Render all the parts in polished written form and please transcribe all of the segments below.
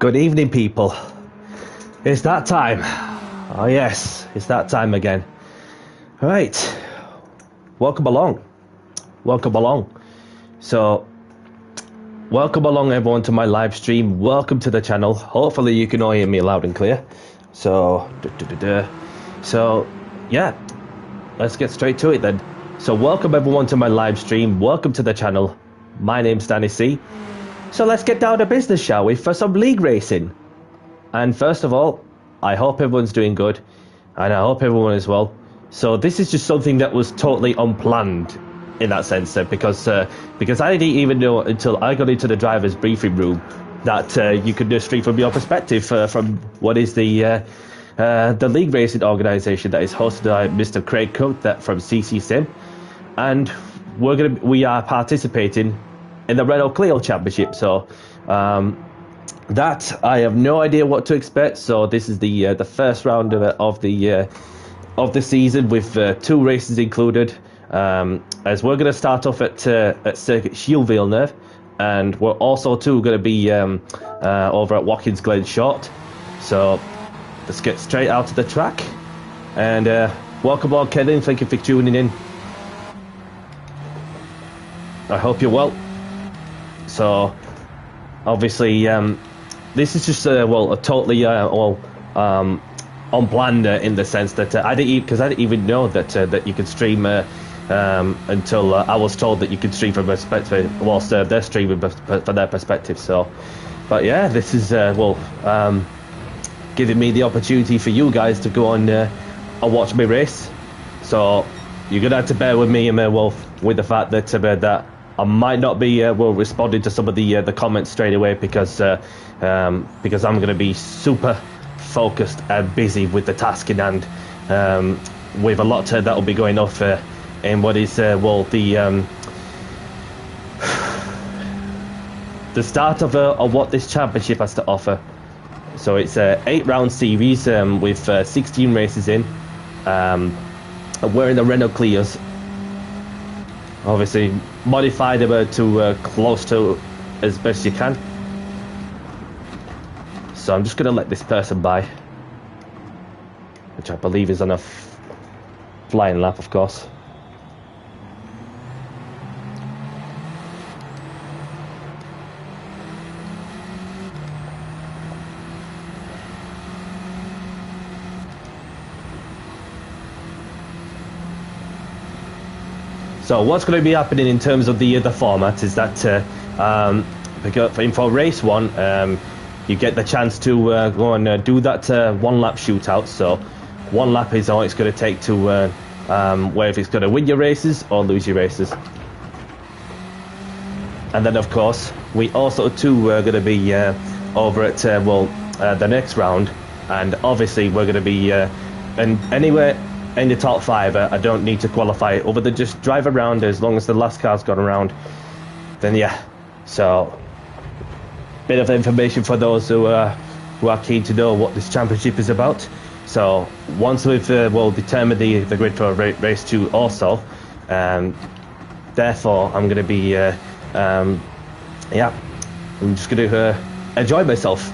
Good evening, people. It's that time. Oh yes, it's that time again. Right. Welcome along. Welcome along. So, welcome along everyone to my live stream. Welcome to the channel. Hopefully you can all hear me loud and clear. So, yeah. Let's get straight to it then. So welcome everyone to my live stream. Welcome to the channel. My name's Danny C. So let's get down to business, shall we, for some league racing. And first of all, I hope everyone's doing good, and I hope everyone is well. So this is just something that was totally unplanned in that sense, because I didn't even know until I got into the driver's briefing room that you could stream from your perspective from what is the league racing organisation that is hosted by Mr. Craig Cook from CC Sim, and we are participating in the Renault Clio Championship. So that I have no idea what to expect. So this is the first round of the season with 2 races included. As we're going to start off at Circuit Gilles Villeneuve, and we're also going to be over at Watkins Glen short. So let's get straight out to the track. And welcome on, Kevin. Thank you for tuning in. I hope you're well. So obviously this is just a totally unplanned in the sense that I didn't even know that you could stream until I was told that you could stream from a perspective whilst they're streaming from their perspective. So, but yeah, this is giving me the opportunity for you guys to go on and watch me race. So you're gonna have to bear with me, with the fact that that I might not be responding to some of the comments straight away because I'm going to be super focused and busy with the task in hand, with a lot that will be going off in what is the start of what this championship has to offer. So it's a 8-round series with 16 races in. We're in the Renault Clios. Obviously, modify them to close to as best you can. So I'm just going to let this person by, which I believe is on a flying lap, of course. So what's going to be happening in terms of the format is that for race 1, you get the chance to go and do that 1-lap shootout. So 1 lap is all it's going to take to where if it's going to win your races or lose your races. And then of course we also too are going to be over at the next round, and obviously we're going to be and anywhere in the top 5. I don't need to qualify other than just drive around. As long as the last car's gone around, then yeah. So bit of information for those who are keen to know what this championship is about. So once we've determined the grid for race 2 also, therefore I'm going to be I'm just going to enjoy myself.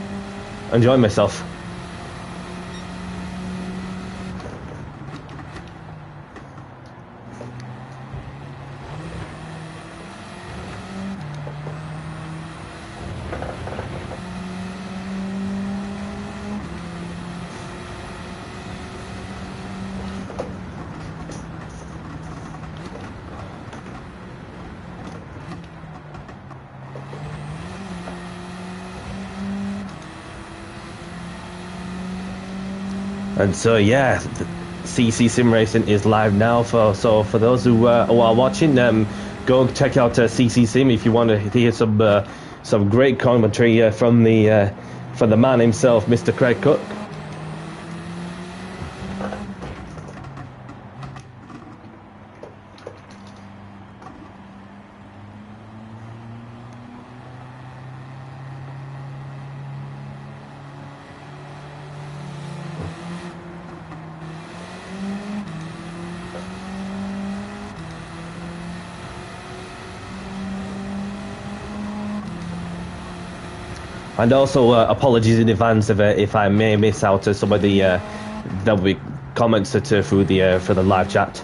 And so yeah, CC Sim Racing is live now. For those who are watching, go check out CC Sim if you want to hear some great commentary from the man himself, Mr. Craig Cook. And also apologies in advance if I may miss out some of the there'll be comments through the for the live chat.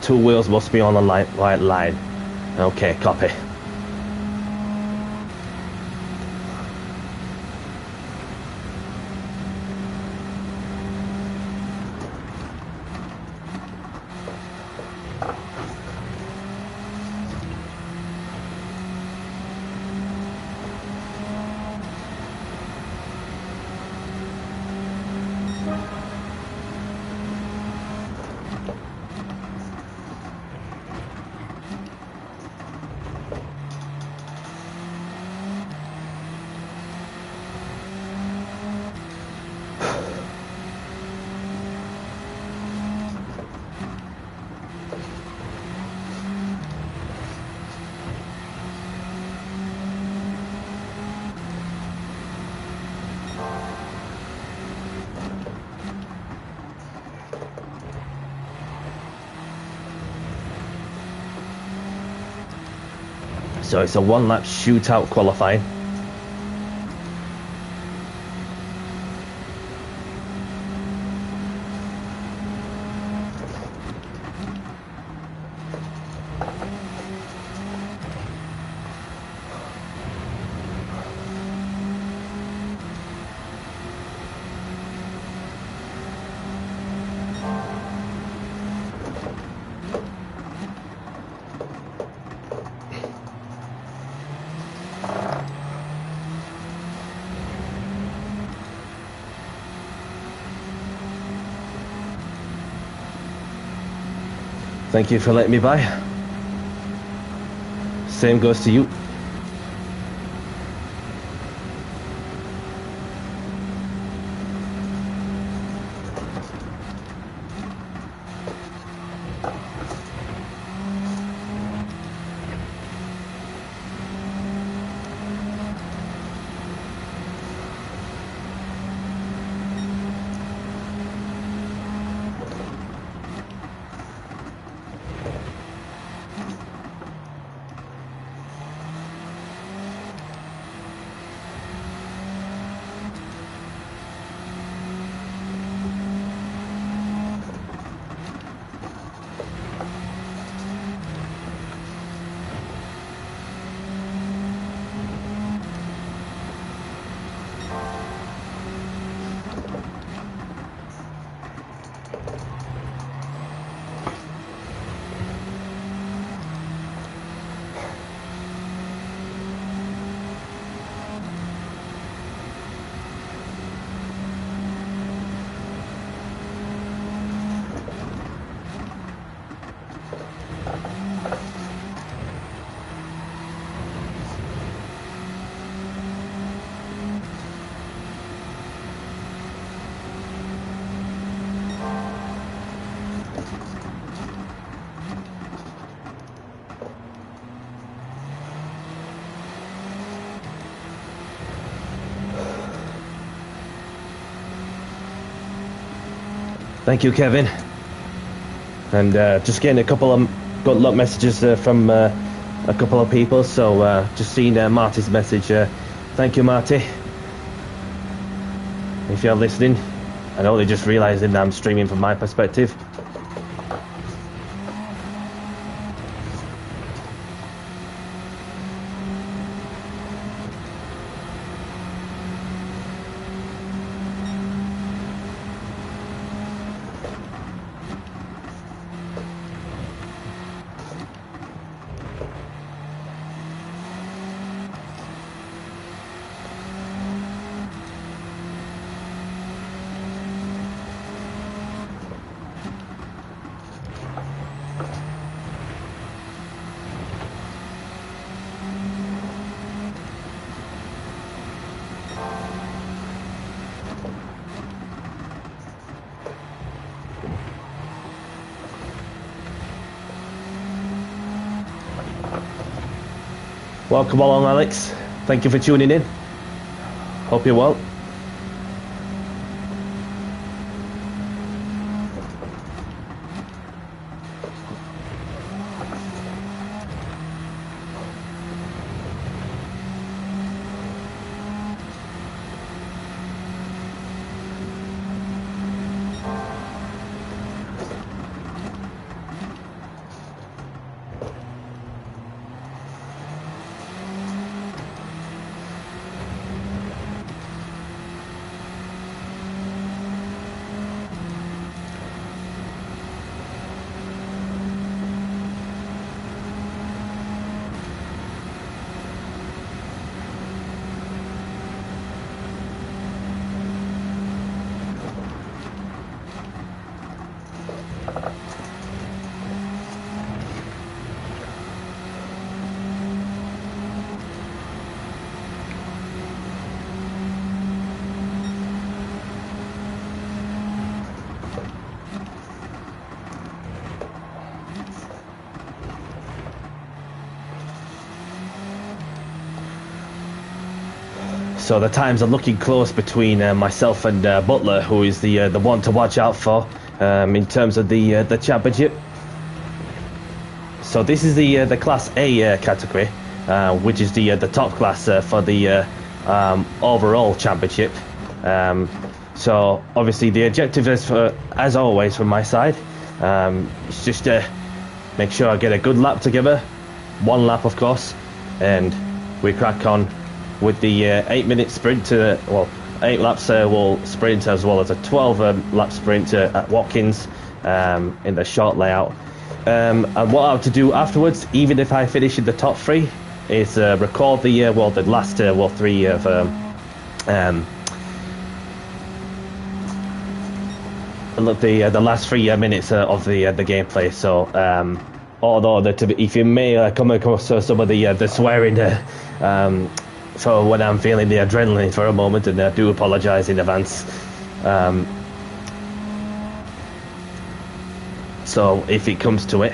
Two wheels must be on the right line. Okay, copy. So it's a one-lap shootout qualifying. Thank you for letting me by. Same goes to you. Thank you, Kevin. And just getting a couple of good luck messages from a couple of people. So just seen Marty's message. Thank you, Marty. If you're listening, and only just realising that I'm streaming from my perspective. Welcome along, Alex. Thank you for tuning in. Hope you're well. So the times are looking close between myself and Butler, who is the one to watch out for in terms of the championship. So this is the Class A category, which is the top class for the overall championship. So obviously the objective is, as always, from my side, it's just to make sure I get a good lap together, one lap of course, and we crack on with the 8-minute sprint to, well, 8 laps will sprint, as well as a 12 lap sprint at Watkins in the short layout. And what I have to do afterwards, even if I finish in the top 3, is record the last 3 of the last 3 minutes of the gameplay. So although if you may come across some of the swearing so when I'm feeling the adrenaline for a moment, and I do apologise in advance. So if it comes to it.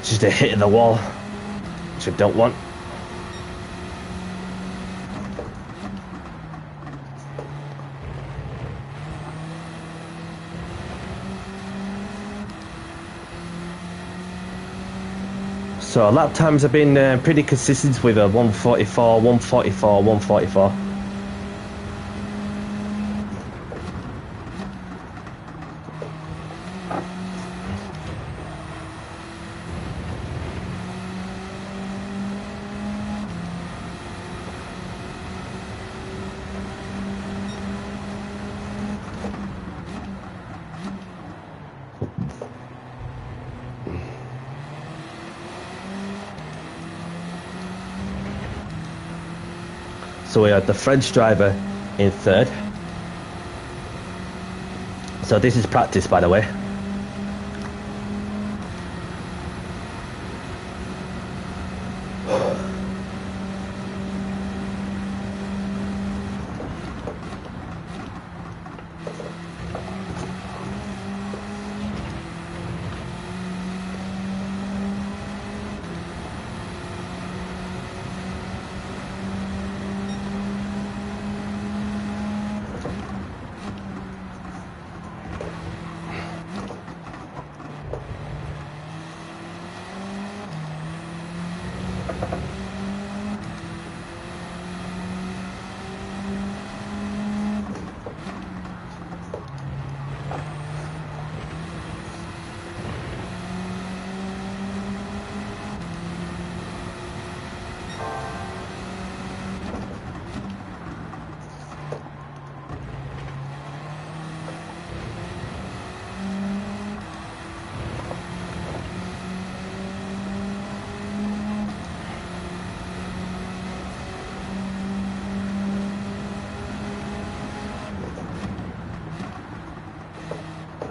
just hitting the wall, which I don't want. So lap times have been pretty consistent with a 144, 144, 144. So we had the French driver in third. So this is practice, by the way.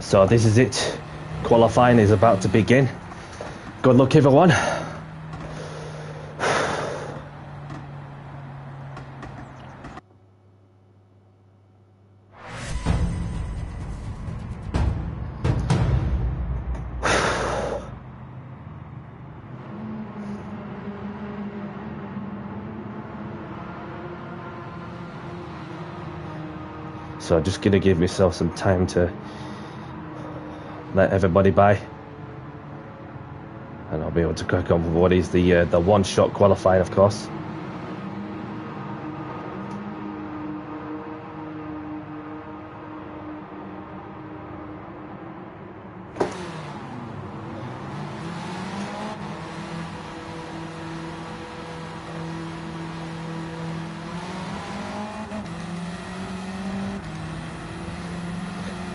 So this is it. Qualifying is about to begin. Good luck, everyone. So I'm just gonna give myself some time to let everybody by, and I'll be able to crack on with what is the one-shot qualifying, of course.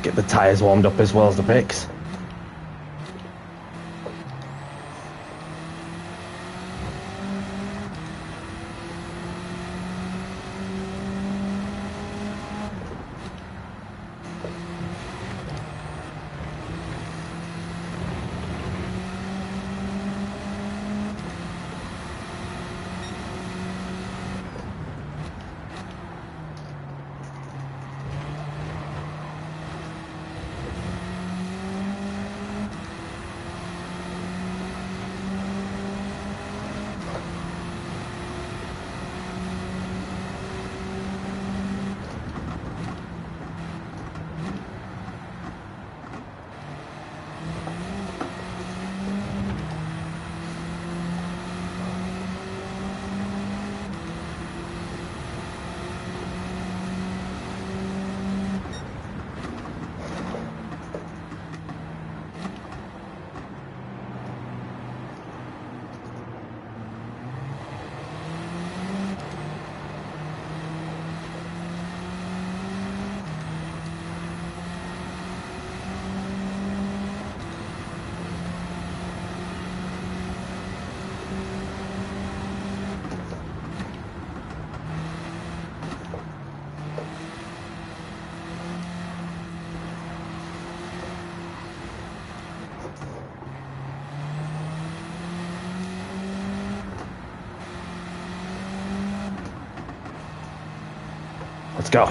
Get the tyres warmed up as well as the brakes. Let's go.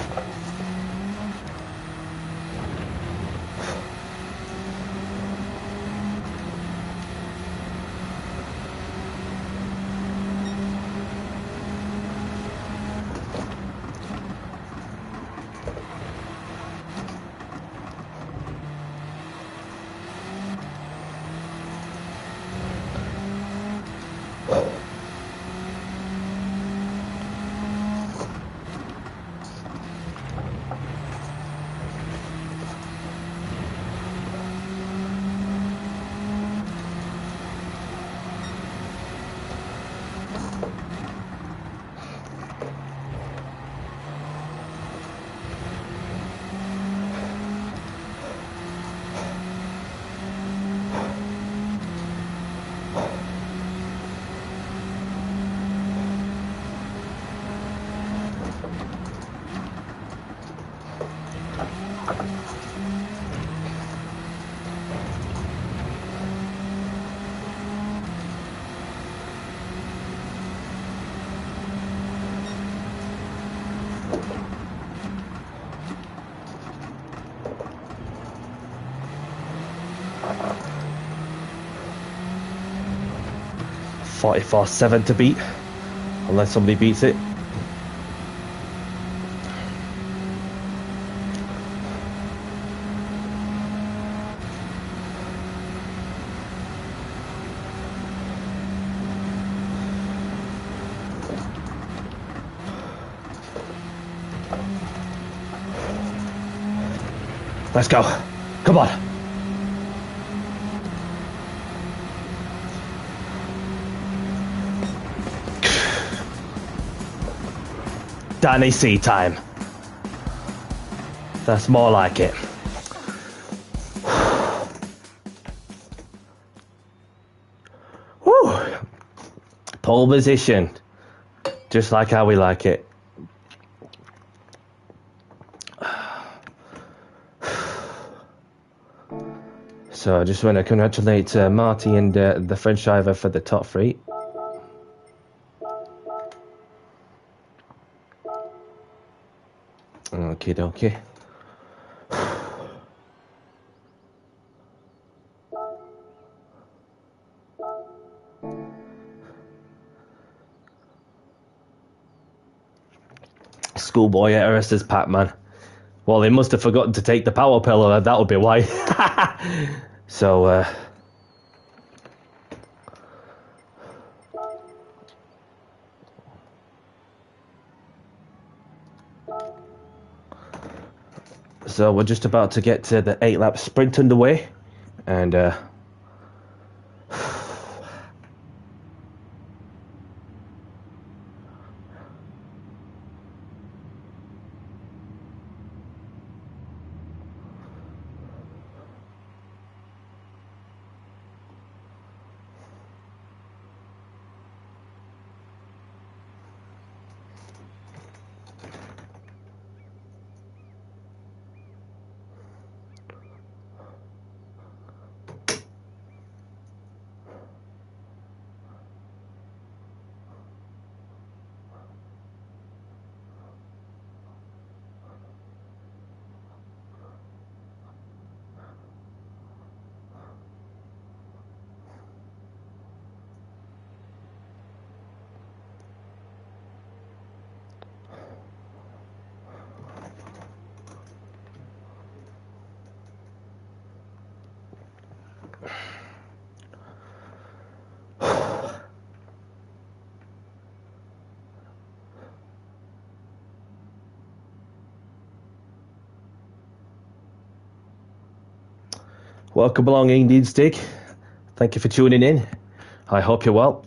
44.7 to beat, unless somebody beats it. Let's go. Come on. Danny C time. That's more like it. Woo. Pole position. Just like how we like it. So I just want to congratulate Marty and the French driver for the top 3. Okie dokie. Schoolboy error, says Pac-Man. Well, they must have forgotten to take the power pillar, that would be why. So, so we're just about to get to the 8-lap sprint underway, and welcome along, Indian Stick. Thank you for tuning in. I hope you're well.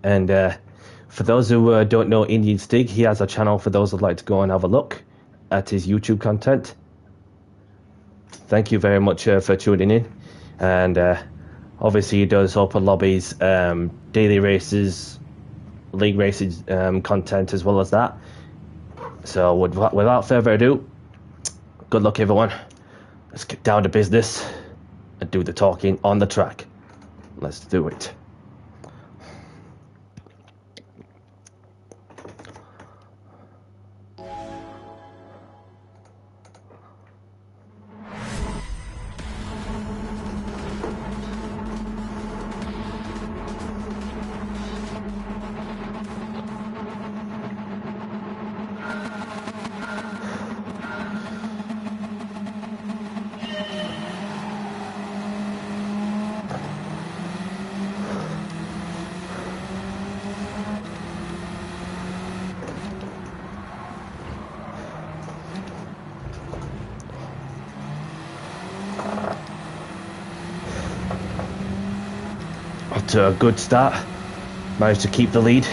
And for those who don't know Indian Stick, he has a channel for those who'd like to go and have a look at his YouTube content. Thank you very much for tuning in. And obviously he does open lobbies, daily races, league races content as well as that. So without further ado, good luck everyone. Let's get down to business and do the talking on the track. Let's do it. To a good start, managed to keep the lead.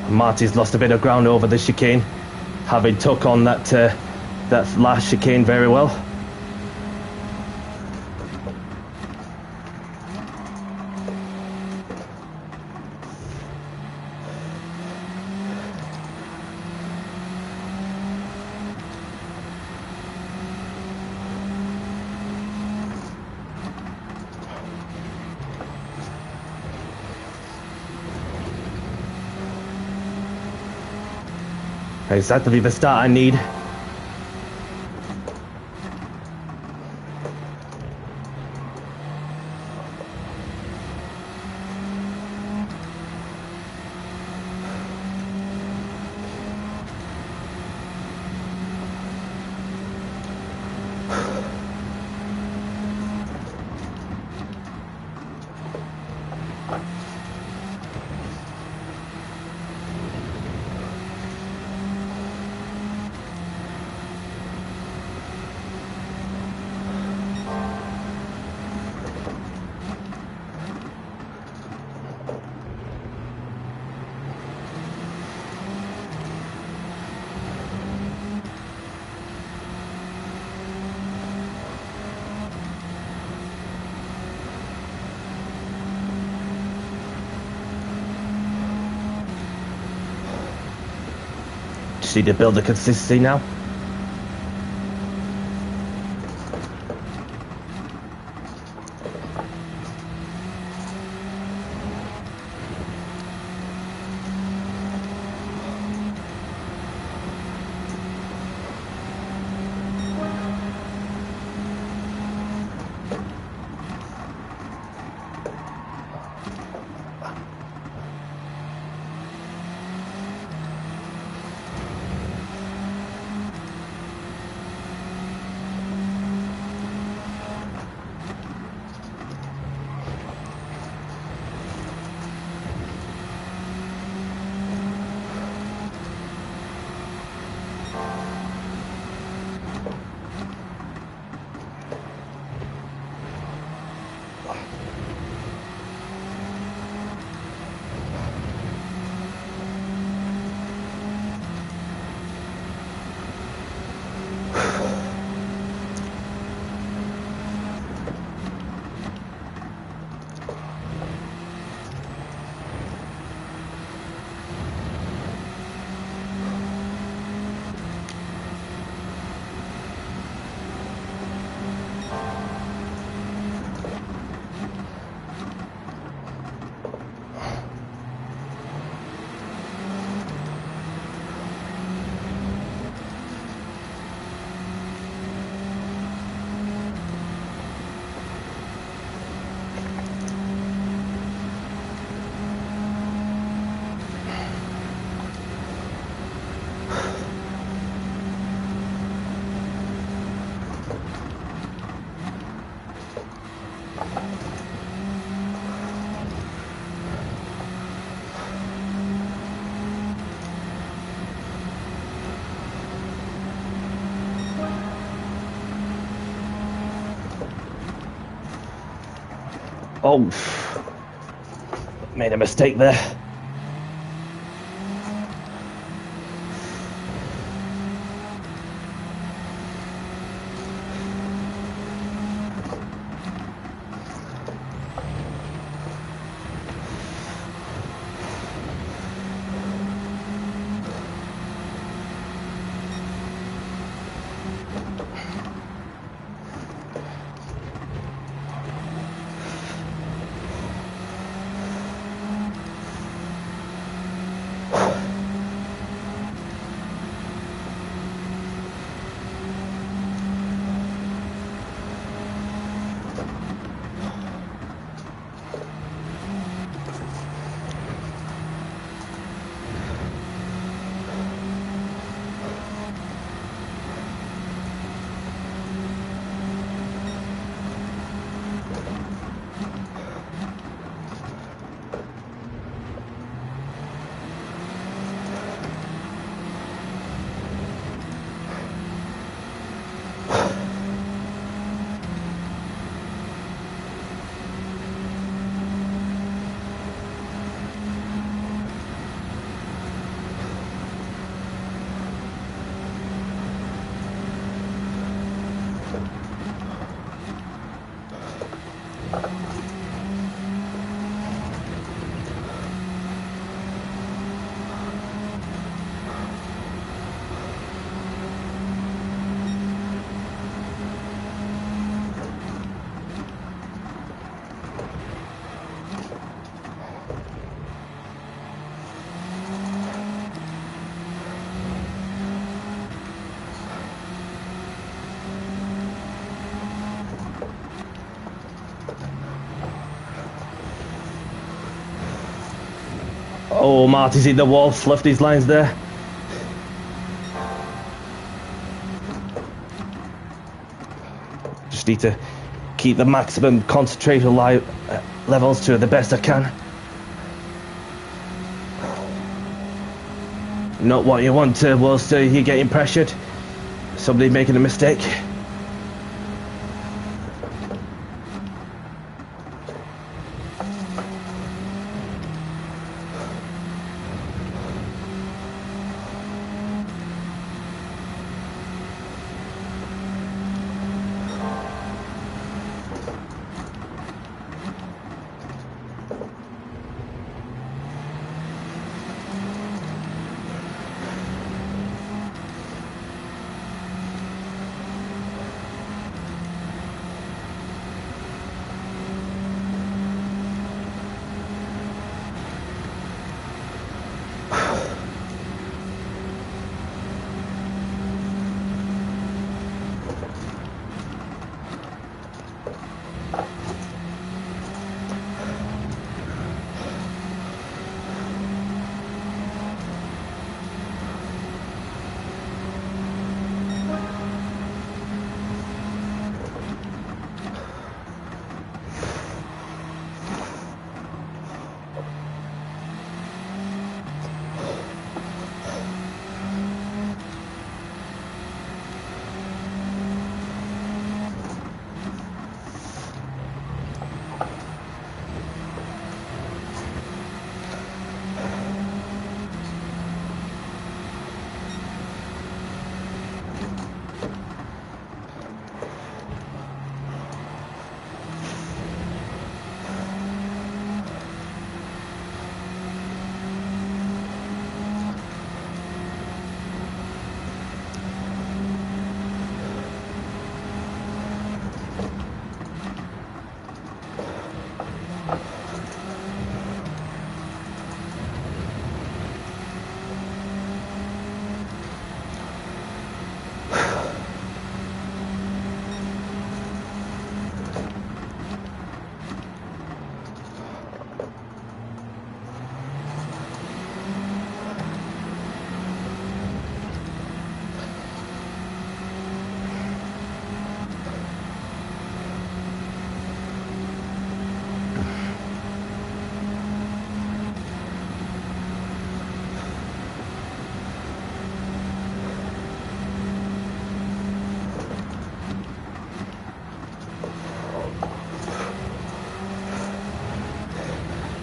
Marty's lost a bit of ground over the chicane, having took on that last chicane very well. Exactly the start I need. Just need to build the consistency now. Oh, made a mistake there. Oh, Marty's in the wall, fluffed his lines there. Just need to keep the maximum concentration levels to the best I can. Not what you want to whilst you're getting pressured. Somebody making a mistake.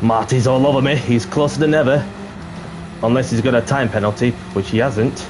Marty's all over me. He's closer than ever. Unless he's got a time penalty, which he hasn't.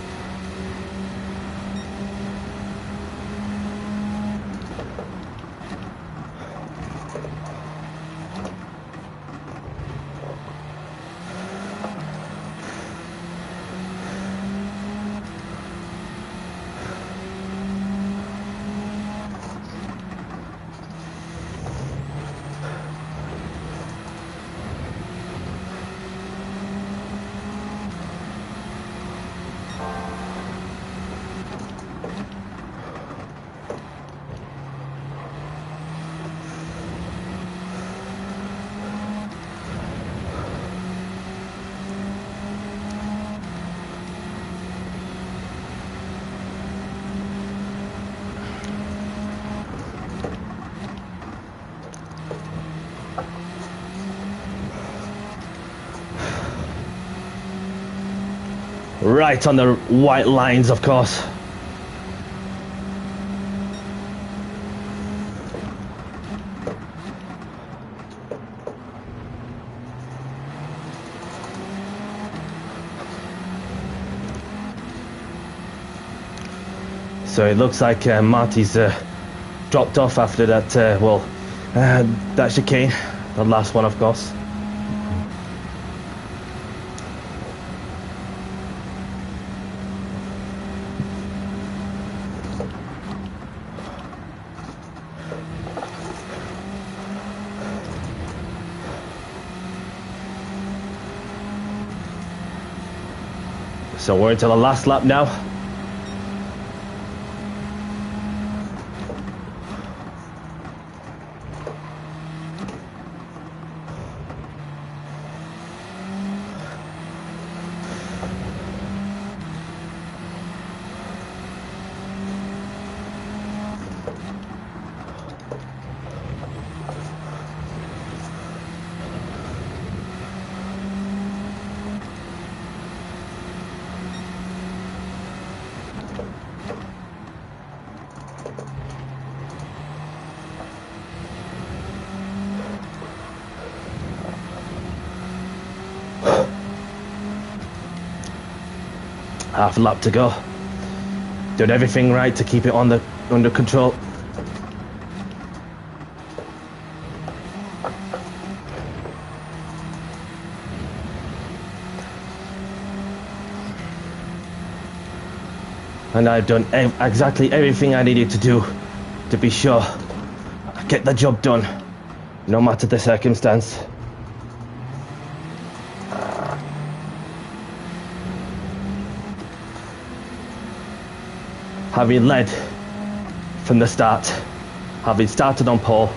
Right on the white lines, of course. So it looks like Marty's dropped off after that, that chicane. The last one, of course. So we're into the last lap now. Half a lap to go. Did everything right to keep it under control. And I've done exactly everything I needed to do to be sure I get the job done, no matter the circumstance. Having led from the start, having started on pole,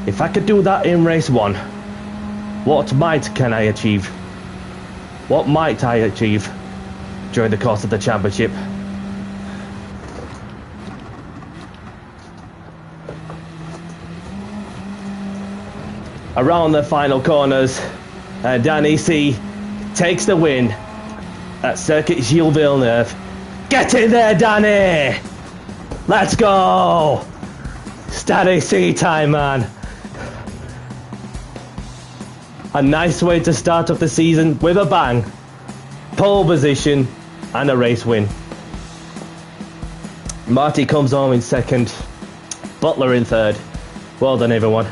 if I could do that in race 1, what might can I achieve? What might I achieve during the course of the championship? Around the final corners, Danny C takes the win at Circuit Gilles Villeneuve. Get in there, Danny! Let's go! Steady C time, man. A nice way to start off the season with a bang. Pole position and a race win. Marty comes home in second. Butler in third. Well done, everyone.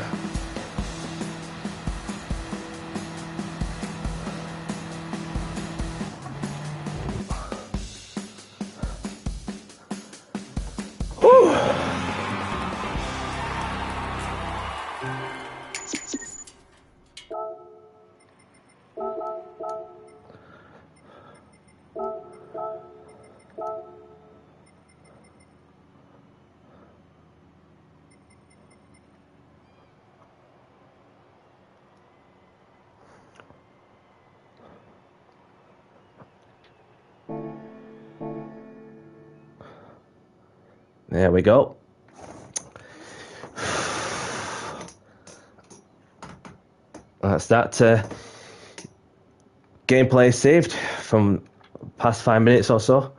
There we go. That's that gameplay saved from past 5 minutes or so.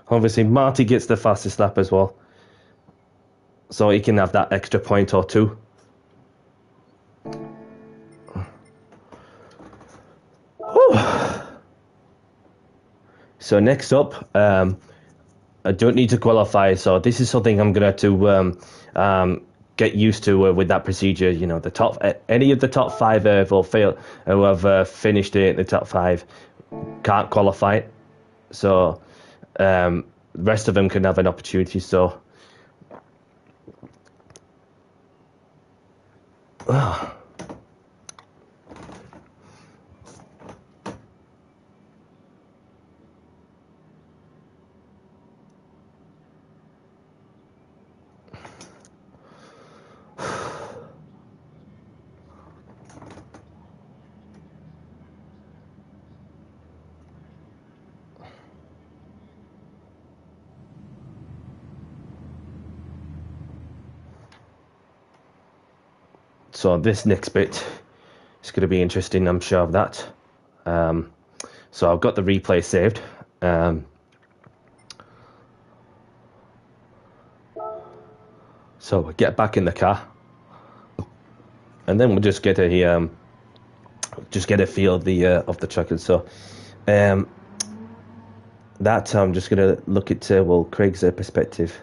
Obviously, Marty gets the fastest lap as well, so he can have that extra point or two. Whew. So next up, I don't need to qualify, so this is something I'm going to get used to with that procedure. You know, the top, any of the top 5 who have finished in the top 5 can't qualify, so the rest of them can have an opportunity. So So this next bit is going to be interesting, I'm sure of that. So I've got the replay saved. So we'll get back in the car, and then we'll just get a feel of the track. And so that I'm just going to look at Craig's perspective.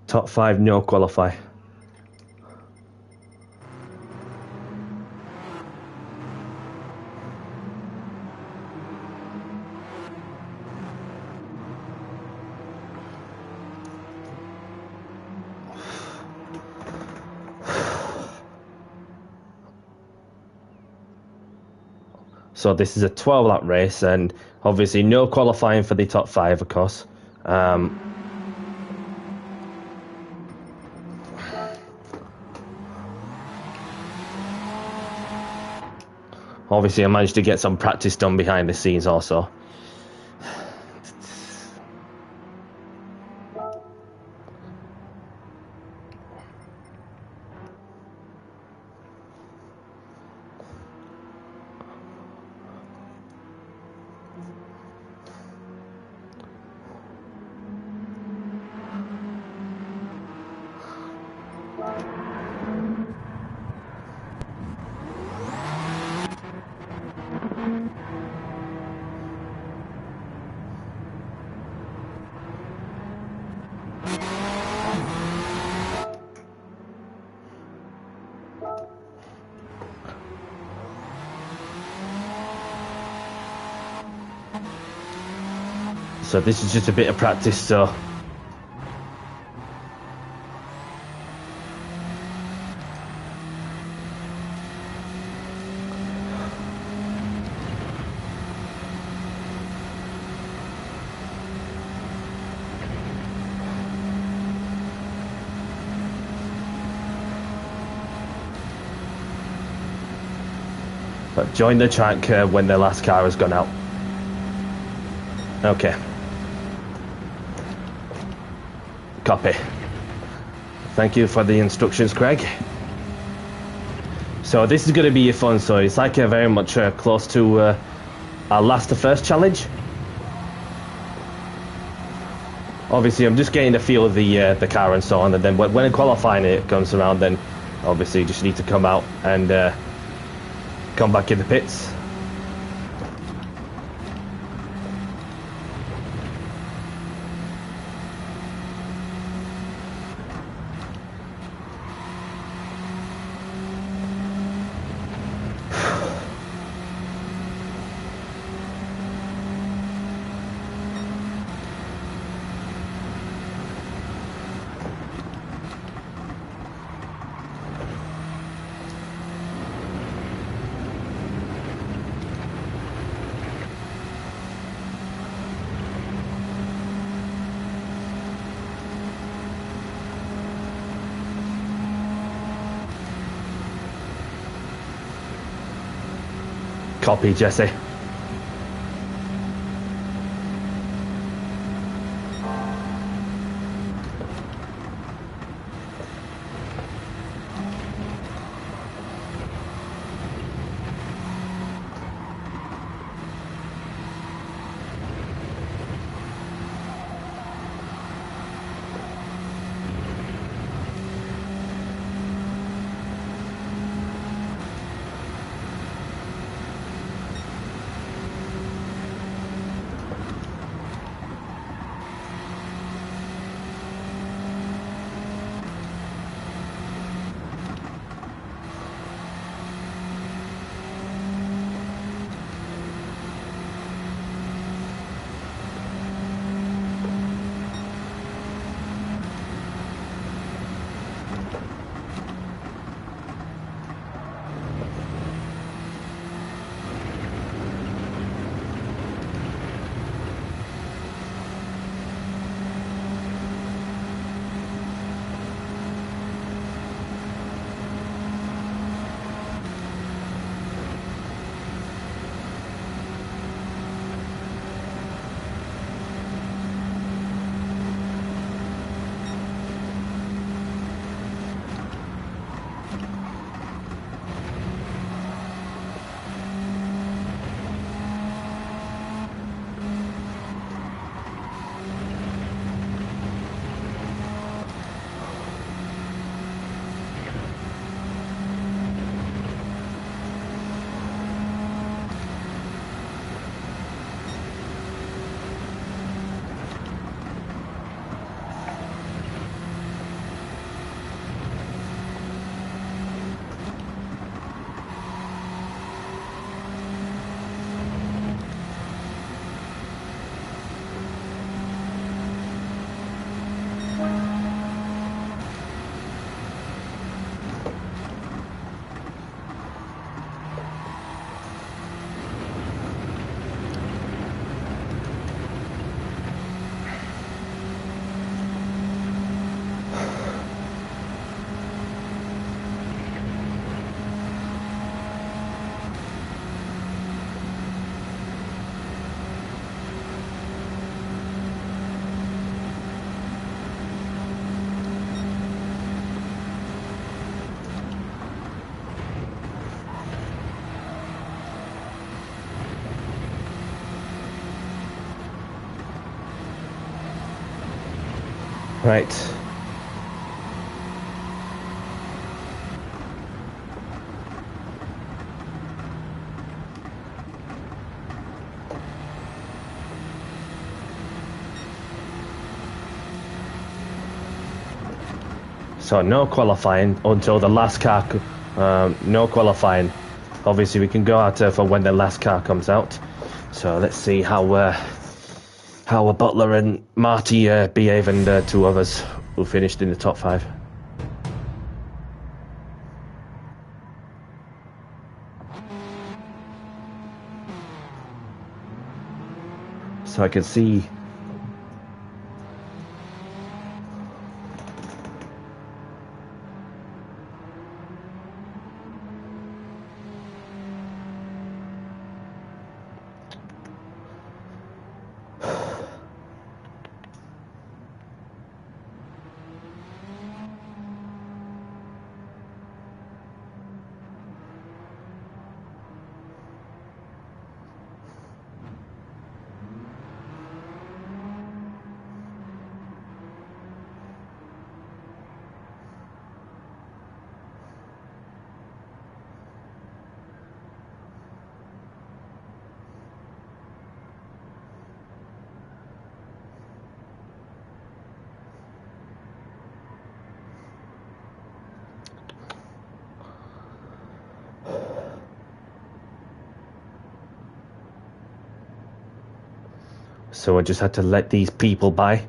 Top 5 no qualify. So this is a 12-lap race, and obviously no qualifying for the top 5, of course. Obviously I managed to get some practice done behind the scenes also. So this is just a bit of practice, so but join the track when the last car has gone out. Okay. Copy. Thank you for the instructions, Craig. So this is going to be fun. So it's like very much close to our last to first challenge. Obviously, I'm just getting the feel of the car and so on, and then when qualifying it comes around, then obviously you just need to come out and come back in the pits. Copy, Jesse. Right. So no qualifying until the last car. No qualifying. Obviously, we can go out for when the last car comes out. So let's see how Butler and Marty behave, and two others who finished in the top 5. So I can see. So I just had to let these people by,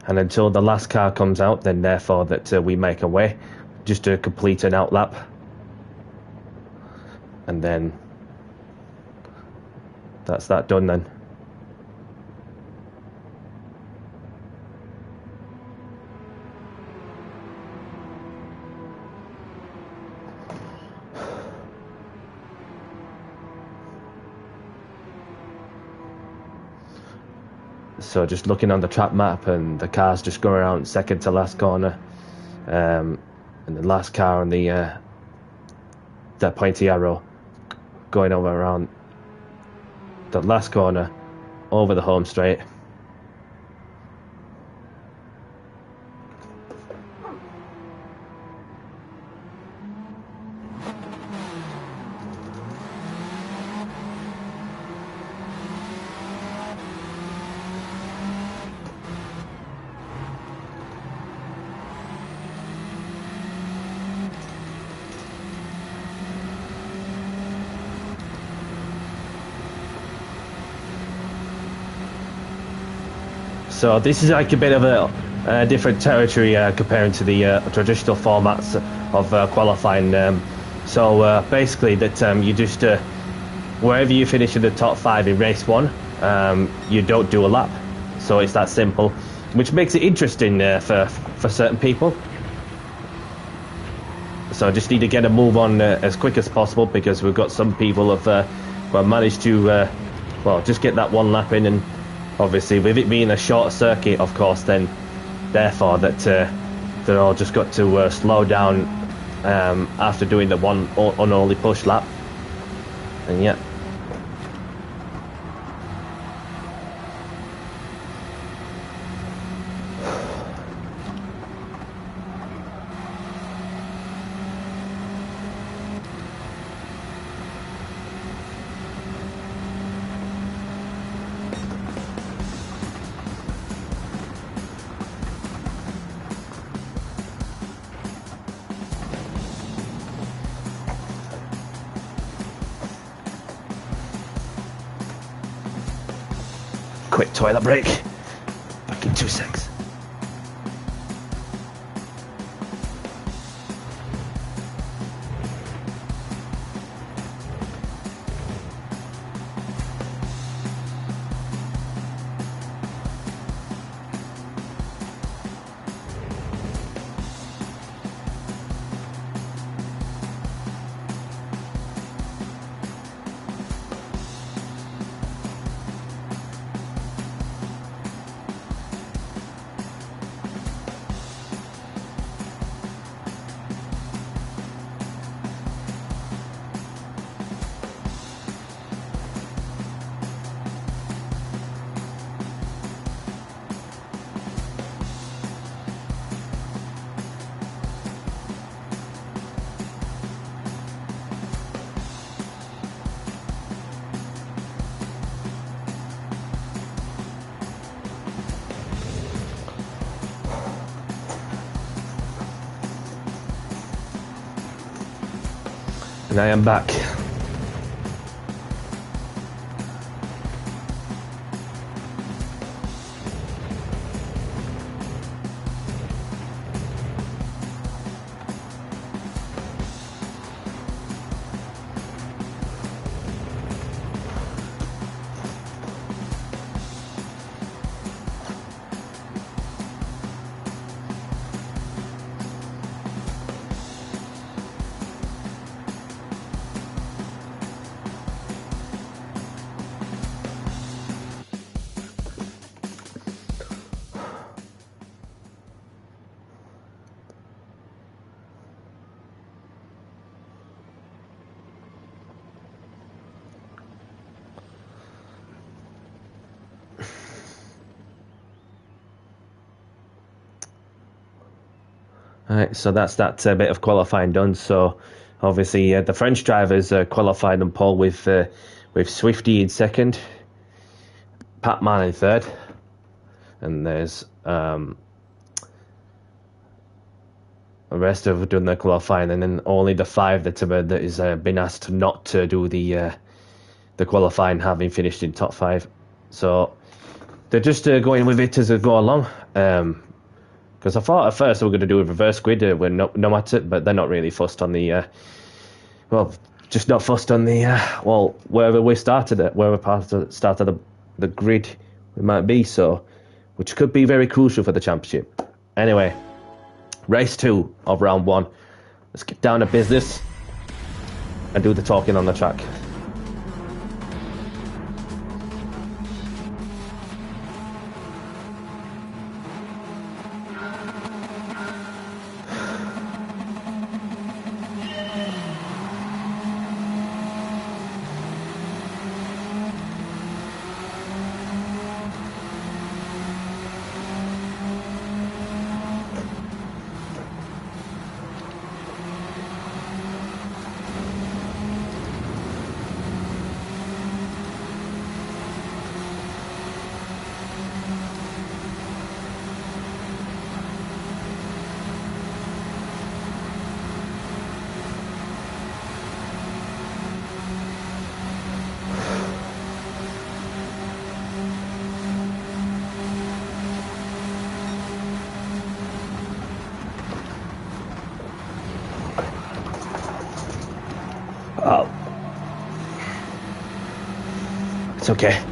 and until the last car comes out, then therefore that we make a way, just to complete an outlap, and then that's that done then. So just looking on the track map, and the cars just go around second to last corner, and the last car on the that pointy arrow going over around the last corner over the home straight. So this is like a bit of a different territory comparing to the traditional formats of qualifying. So basically that you just, wherever you finish in the top 5 in race 1, you don't do a lap. So it's that simple, which makes it interesting for certain people. So I just need to get a move on as quick as possible, because we've got some people who have managed to, well, just get that one lap in, and obviously with it being a short circuit, of course, then therefore that they're all just got to slow down after doing the one unholy push lap, and yeah. Quick toilet break. Back in 2 secs. And I am back. Alright, so that's that bit of qualifying done. So obviously the French drivers qualified on pole with Swifty in second, Pat Man in third, and there's the rest have done their qualifying, and then only the 5 that is been asked not to do the qualifying, having finished in top 5. So they're just going with it as they go along. Because I thought at first they were going to do a reverse grid with no matter, but they're not really fussed on the just not fussed on the wherever we started at, wherever part of start of the grid we might be. So, which could be very crucial for the championship. Anyway, race 2 of round 1. Let's get down to business and do the talking on the track. Oh. It's okay.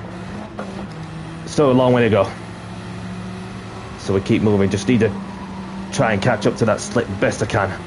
Still a long way to go. So we keep moving. Just need to try and catch up to that slip best I can.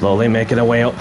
Slowly making our way up.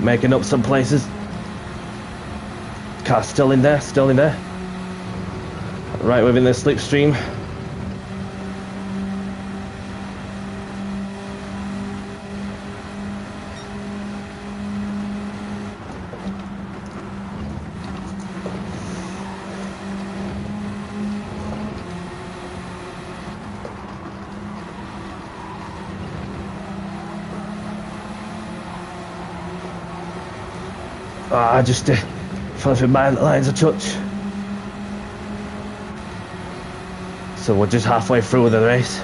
Making up some places. Car's still in there, still in there. Right within the slipstream. I just fell through my lines a touch. So we're just halfway through the race.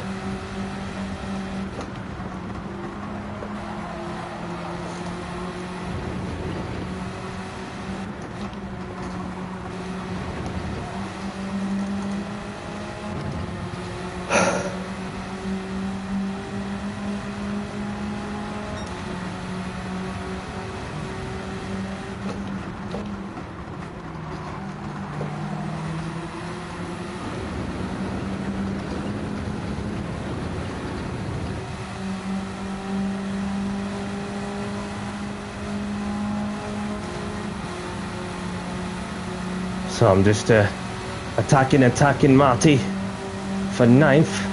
So I'm just attacking Marty for 9th.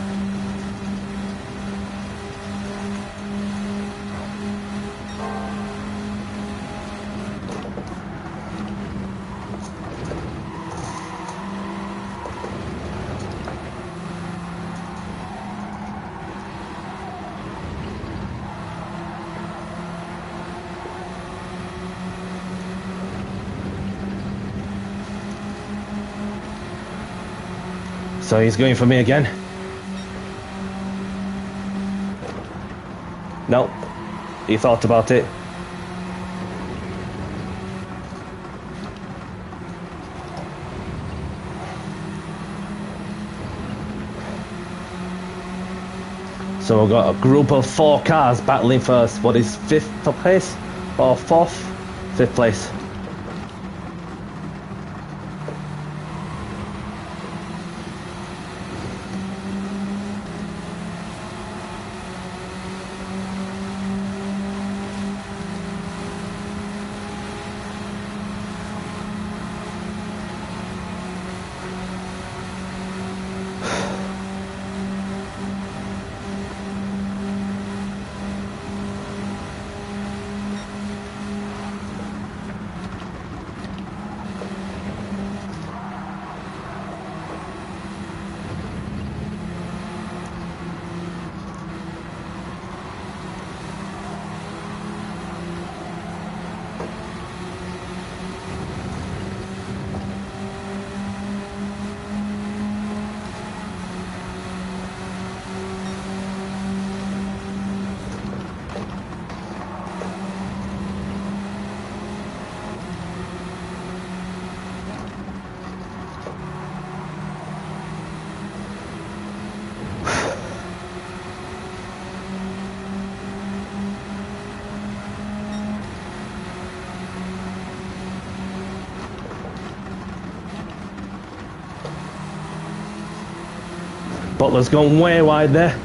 So he's going for me again. No, he thought about it. So we've got a group of 4 cars battling for what is 5th place or 4th? 5th place. Butler's gone way wide there.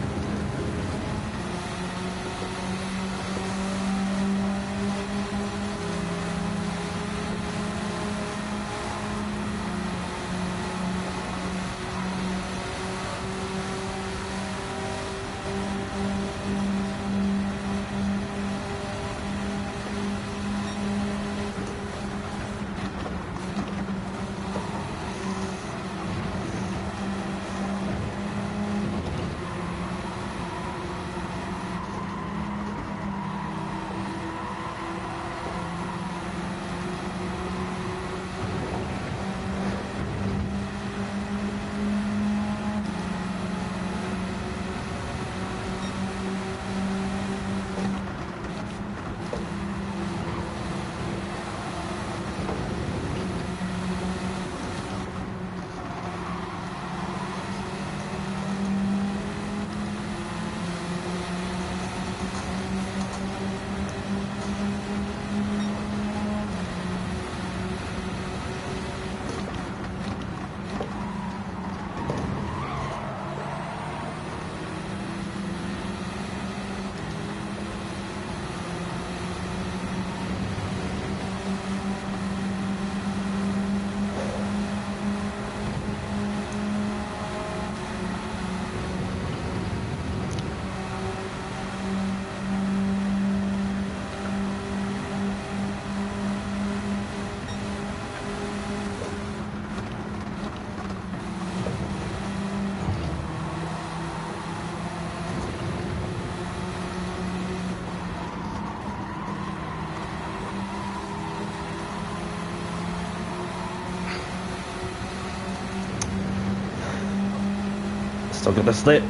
Still got the slip.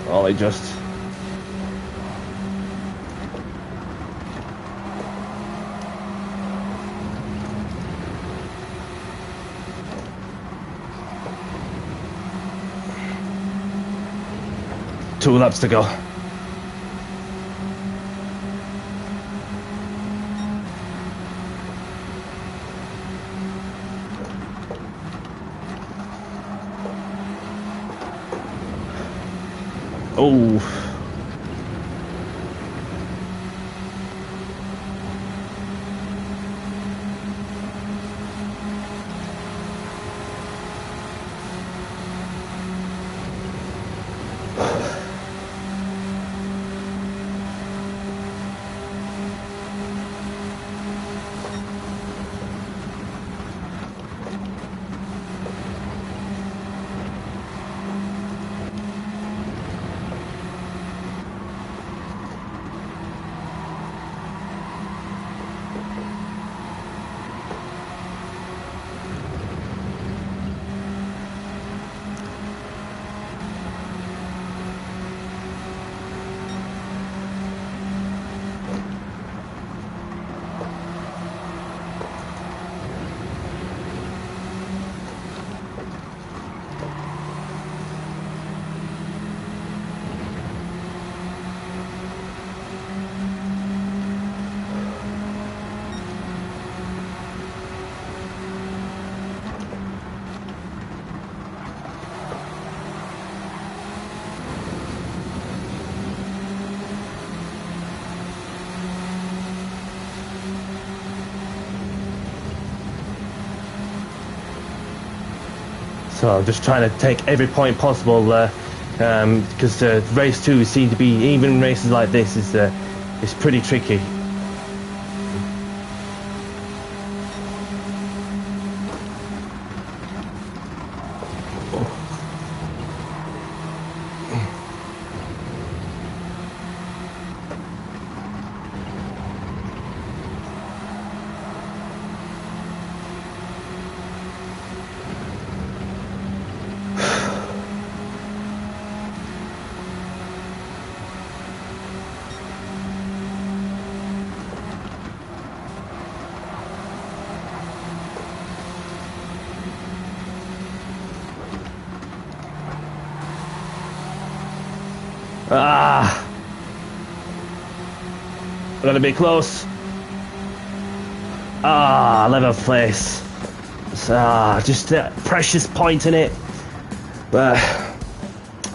Oh, he just... Two laps to go. Oh. So I'm just trying to take every point possible because race 2 seems to be, even races like this, is pretty tricky. Ah! Gonna be close. Ah, 11th place. Just a precious point in it. But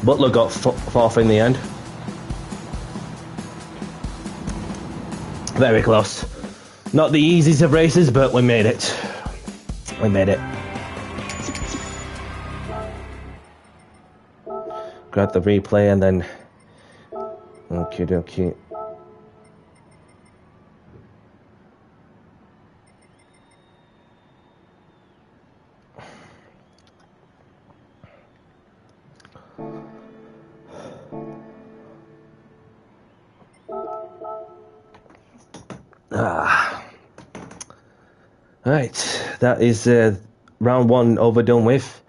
Butler got fourth in the end. Very close. Not the easiest of races, but we made it. We made it. Grab the replay and then... Okie dokie. Right, that is round 1 overdone with.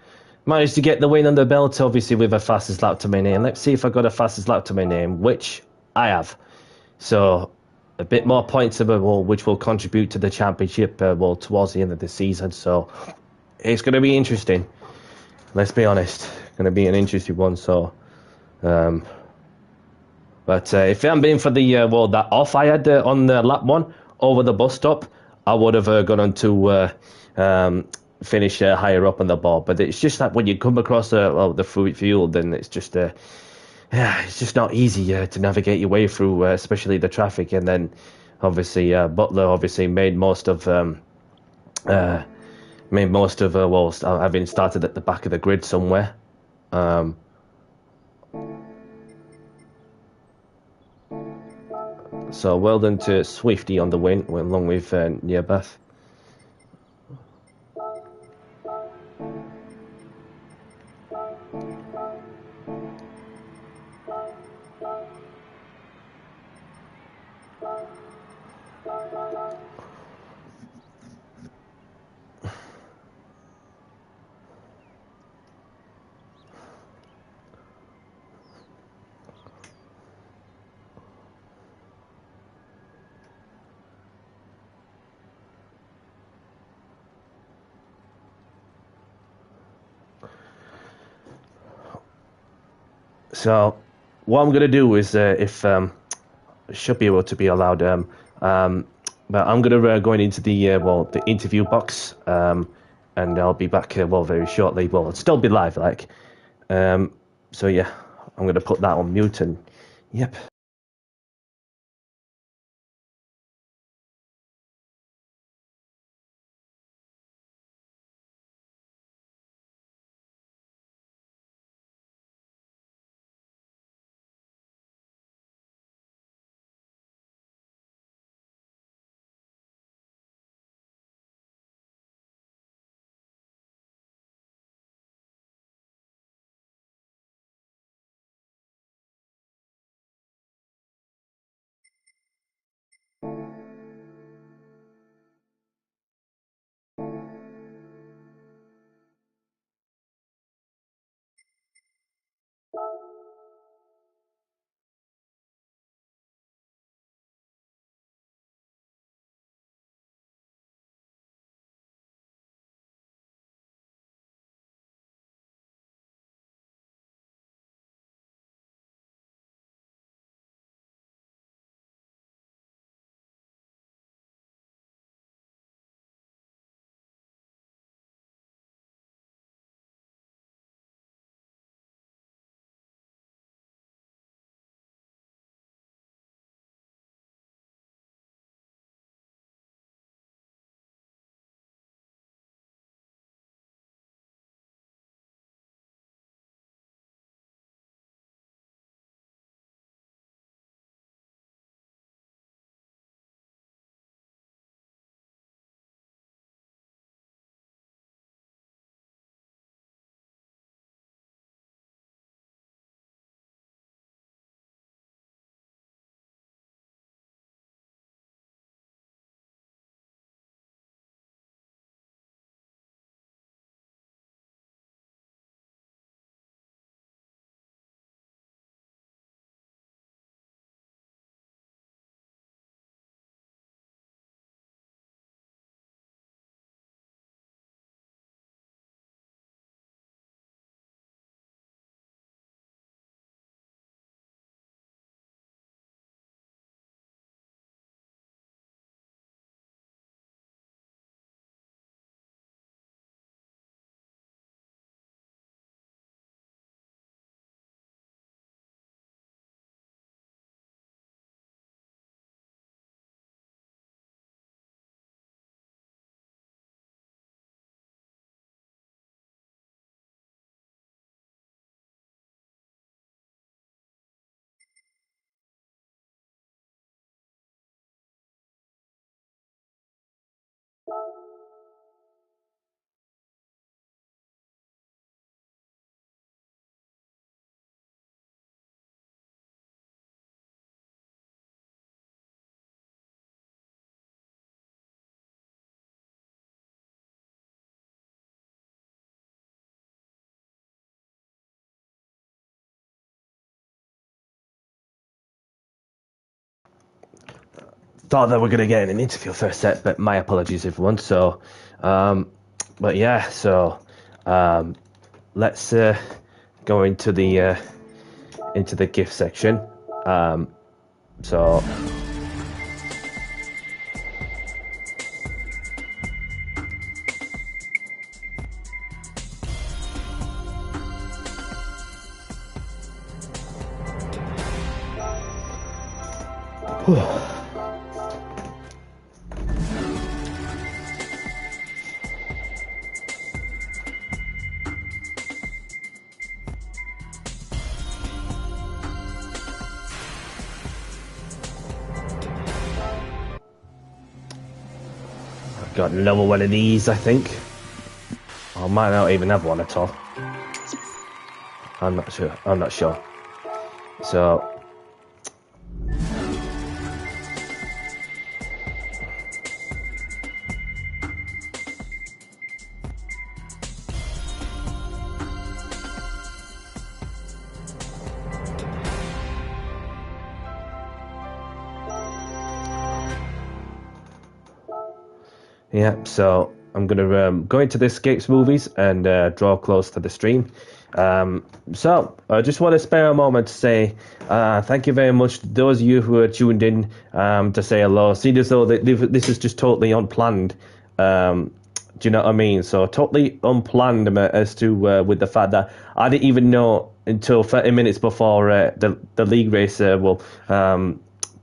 Managed to get the win on the belt, obviously with a fastest lap to my name. Let's see if I got a fastest lap to my name, which I have. So, a bit more points to the wall, which will contribute to the championship towards the end of the season. So, it's going to be interesting. Let's be honest, going to be an interesting one. So, but if it hadn't been for the that off I had on the lap 1 over the bus stop, I would have gone on to finish higher up on the board. But it's just that when you come across the fruit field, then it's just it's just not easy to navigate your way through, especially the traffic. And then obviously Butler obviously made most of having started at the back of the grid somewhere. So well done to Swifty on the win, along with Nearbeth. So what I'm gonna do is, if should be able to be allowed, but I'm gonna going into the the interview box, and I'll be back very shortly. Well, it'll still be live, like, so yeah, I'm gonna put that on mute and yep. thought that we're going to get an interview first set, but my apologies, everyone. So, but yeah, so let's go into the gift section. So. Got another one of these, I think. I might not even have one at all. I'm not sure. So. Yeah, so I'm going to go into the Escapes movies and draw close to the stream. So I just want to spare a moment to say thank you very much to those of you who are tuned in to say hello. Seeing as though this is just totally unplanned. Do you know what I mean? So totally unplanned as to with the fact that I didn't even know until 30 minutes before the league race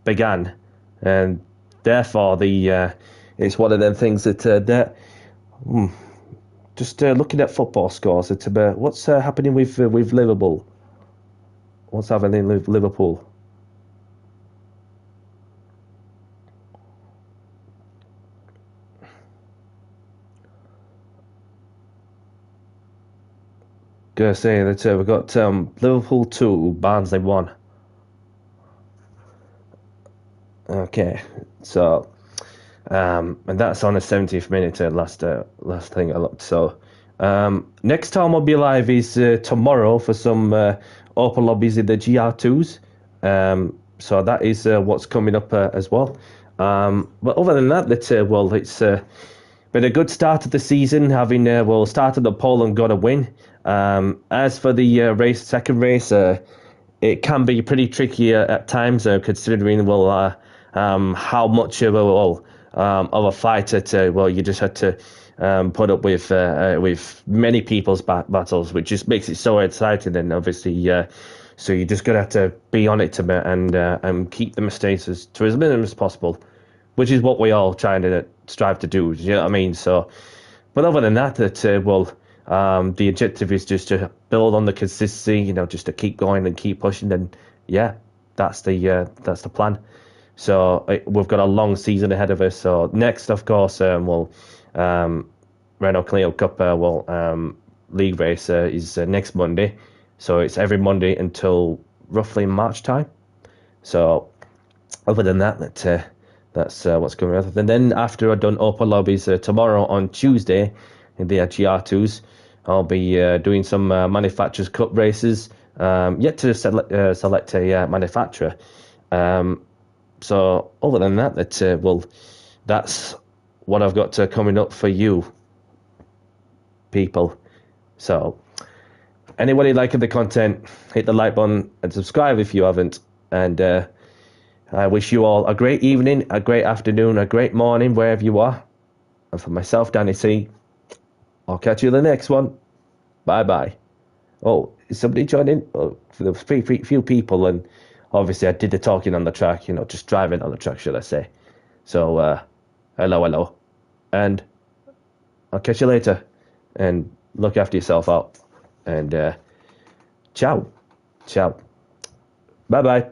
began, and therefore it's one of them things that just looking at football scores. It's about what's happening with Liverpool. What's happening with Liverpool? Gonna say that we've got Liverpool 2, Barnsley 1. Okay, so. And that's on the 70th minute, last thing I looked. So, next time I'll be live is tomorrow for some open lobbies in the GR2s. So that is what's coming up as well. But other than that, it's been a good start of the season, having started the pole and got a win. As for the second race, it can be pretty tricky at times, considering how much of a fighter you just had to put up with many people's battles, which just makes it so exciting. And obviously, so you just gotta have to be on it and keep the mistakes to as minimum as possible, which is what we all trying to strive to do. You know what I mean? So, but other than that, the objective is just to build on the consistency. Just to keep going and keep pushing. And yeah, that's the plan. So we've got a long season ahead of us. So next, of course, Renault Clio Cup league race is next Monday. So it's every Monday until roughly March time. So other than that, that's what's coming up. And then after I've done open lobbies tomorrow on Tuesday in the GR2s, I'll be doing some manufacturers cup races. Yet to select a manufacturer. So other than that, that's what I've got coming up for you people. So anybody liking the content, hit the like button and subscribe if you haven't. And I wish you all a great evening, a great afternoon, a great morning, wherever you are. And for myself, Danny C, I'll catch you in the next one. Bye-bye. Oh, is somebody joining? Oh, there was few people, and obviously I did the talking on the track, just driving on the track, should I say. So, hello. And I'll catch you later. And look after yourself out. And ciao. Bye-bye.